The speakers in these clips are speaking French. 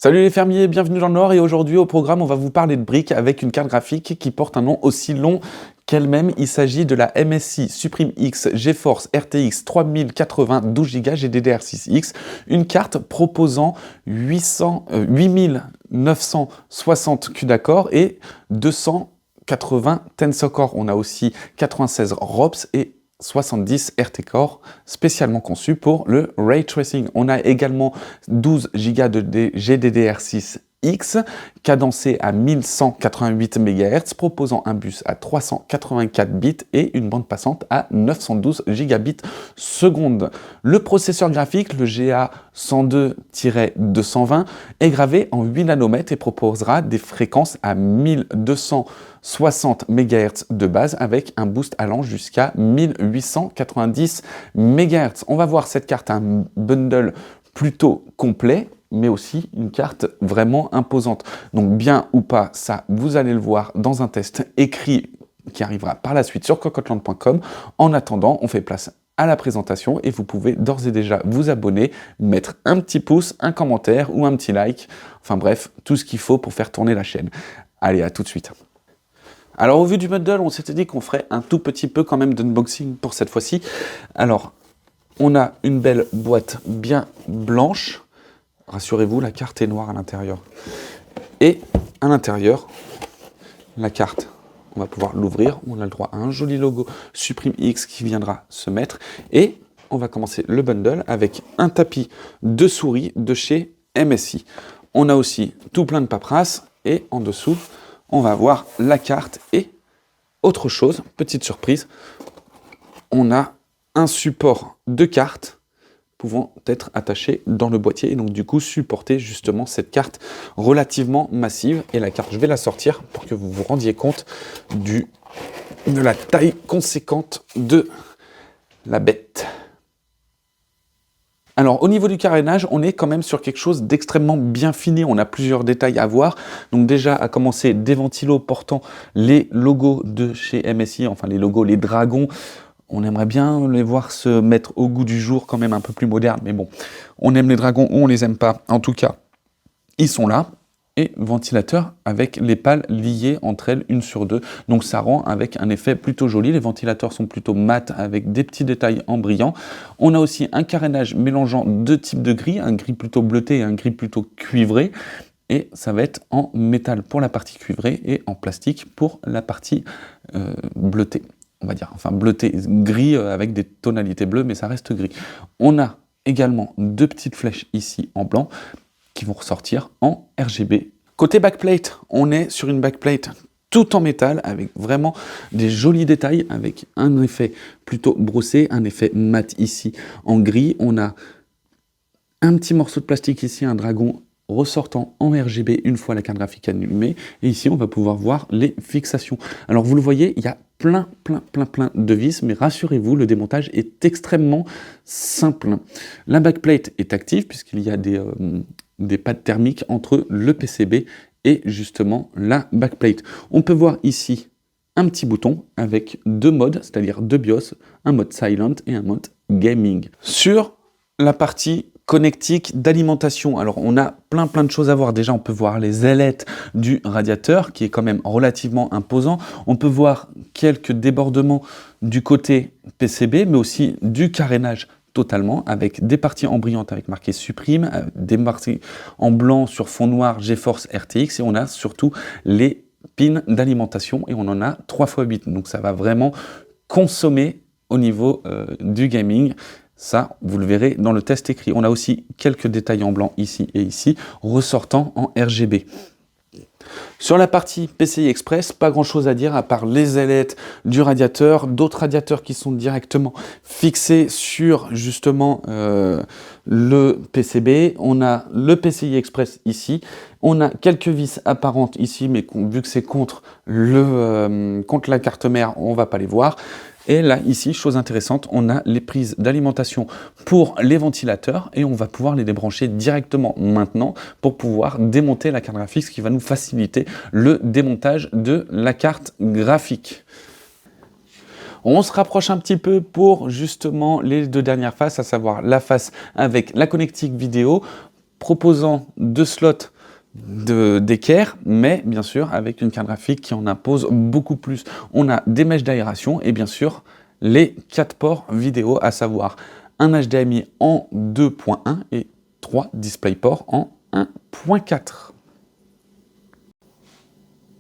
Salut les fermiers, bienvenue dans le Nord et aujourd'hui au programme on va vous parler de briques avec une carte graphique qui porte un nom aussi long qu'elle-même. Il s'agit de la MSI Supreme X GeForce RTX 3080 12Go GDDR6X, une carte proposant 8960 CUDA core et 280 Tensor Core. On a aussi 96 ROPS et 70 RT Core spécialement conçus pour le Ray Tracing. On a également 12 Go de GDDR6X cadencé à 1188 MHz, proposant un bus à 384 bits et une bande passante à 912 gigabits seconde. Le processeur graphique, le GA102-220, est gravé en 8 nanomètres et proposera des fréquences à 1260 MHz de base avec un boost allant jusqu'à 1890 MHz. On va voir cette carte, un bundle plutôt complet, mais aussi une carte vraiment imposante. Donc bien ou pas, ça, vous allez le voir dans un test écrit qui arrivera par la suite sur cocottland.com. En attendant, on fait place à la présentation et vous pouvez d'ores et déjà vous abonner, mettre un petit pouce, un commentaire ou un petit like. Enfin bref, tout ce qu'il faut pour faire tourner la chaîne. Allez, à tout de suite. Alors au vu du bundle, on s'était dit qu'on ferait un tout petit peu quand même d'unboxing pour cette fois-ci. Alors, on a une belle boîte bien blanche. Rassurez-vous, la carte est noire à l'intérieur. Et à l'intérieur, la carte, on va pouvoir l'ouvrir. On a le droit à un joli logo Supreme X qui viendra se mettre. Et on va commencer le bundle avec un tapis de souris de chez MSI. On a aussi tout plein de paperasse. Et en dessous, on va avoir la carte et autre chose, petite surprise, on a un support de carte pouvant être attachés dans le boîtier et donc du coup supporter justement cette carte relativement massive. Et la carte, je vais la sortir pour que vous vous rendiez compte de la taille conséquente de la bête. Alors au niveau du carénage, on est quand même sur quelque chose d'extrêmement bien fini, on a plusieurs détails à voir. Donc déjà à commencer des ventilos portant les logos de chez MSI, enfin les logos, les dragons. On aimerait bien les voir se mettre au goût du jour, quand même un peu plus moderne. Mais bon, on aime les dragons ou on les aime pas. En tout cas, ils sont là. Et ventilateur avec les pales liées entre elles, une sur deux. Donc ça rend avec un effet plutôt joli. Les ventilateurs sont plutôt mat avec des petits détails en brillant. On a aussi un carénage mélangeant deux types de gris, un gris plutôt bleuté et un gris plutôt cuivré. Et ça va être en métal pour la partie cuivrée et en plastique pour la partie bleutée. On va dire, enfin bleuté, gris avec des tonalités bleues, mais ça reste gris. On a également deux petites flèches ici en blanc qui vont ressortir en RGB. Côté backplate, on est sur une backplate tout en métal avec vraiment des jolis détails, avec un effet plutôt brossé, un effet mat ici en gris. On a un petit morceau de plastique ici, un dragon ressortant en RGB une fois la carte graphique allumée. Et ici, on va pouvoir voir les fixations. Alors, vous le voyez, il y a plein de vis, mais rassurez-vous, le démontage est extrêmement simple. La backplate est active puisqu'il y a des pads thermiques entre le PCB et justement la backplate. On peut voir ici un petit bouton avec deux modes, c'est-à-dire deux BIOS, un mode silent et un mode gaming. Sur la partie connectique d'alimentation. Alors on a plein de choses à voir. Déjà on peut voir les ailettes du radiateur qui est quand même relativement imposant. On peut voir quelques débordements du côté PCB mais aussi du carénage totalement avec des parties en brillante avec marqué Supreme, des parties en blanc sur fond noir GeForce RTX et on a surtout les pins d'alimentation et on en a 3x8. Donc ça va vraiment consommer au niveau du gaming. Ça, vous le verrez dans le test écrit. On a aussi quelques détails en blanc ici et ici, ressortant en RGB. Sur la partie PCI Express, pas grand chose à dire à part les ailettes du radiateur, d'autres radiateurs qui sont directement fixés sur justement le PCB. On a le PCI Express ici, on a quelques vis apparentes ici, mais vu que c'est contre la carte mère, on va pas les voir. Et là, ici, chose intéressante, on a les prises d'alimentation pour les ventilateurs et on va pouvoir les débrancher directement maintenant pour pouvoir démonter la carte graphique, ce qui va nous faciliter le démontage de la carte graphique. On se rapproche un petit peu pour justement les deux dernières faces, à savoir la face avec la connectique vidéo. proposant 2 slots d'équerre, mais bien sûr avec une carte graphique qui en impose beaucoup plus. On a des mèches d'aération et bien sûr les 4 ports vidéo, à savoir un HDMI en 2.1 et 3 DisplayPort en 1.4.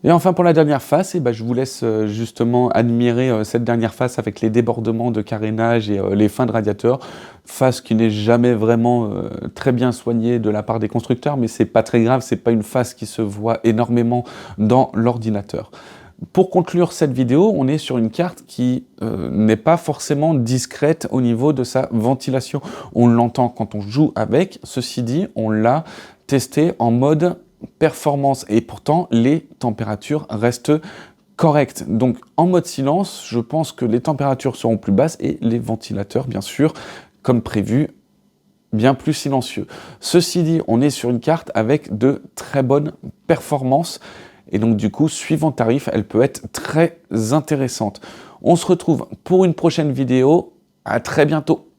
Et enfin pour la dernière face, je vous laisse justement admirer cette dernière face avec les débordements de carénage et les fins de radiateur. Face qui n'est jamais vraiment très bien soignée de la part des constructeurs, mais c'est pas très grave, c'est pas une face qui se voit énormément dans l'ordinateur. Pour conclure cette vidéo, on est sur une carte qui n'est pas forcément discrète au niveau de sa ventilation. On l'entend quand on joue avec, ceci dit, on l'a testé en mode performance et pourtant les températures restent correctes. Donc en mode silence, je pense que les températures seront plus basses et les ventilateurs, bien sûr, comme prévu, bien plus silencieux. Ceci dit, on est sur une carte avec de très bonnes performances et donc du coup, suivant tarif, elle peut être très intéressante. On se retrouve pour une prochaine vidéo. À très bientôt.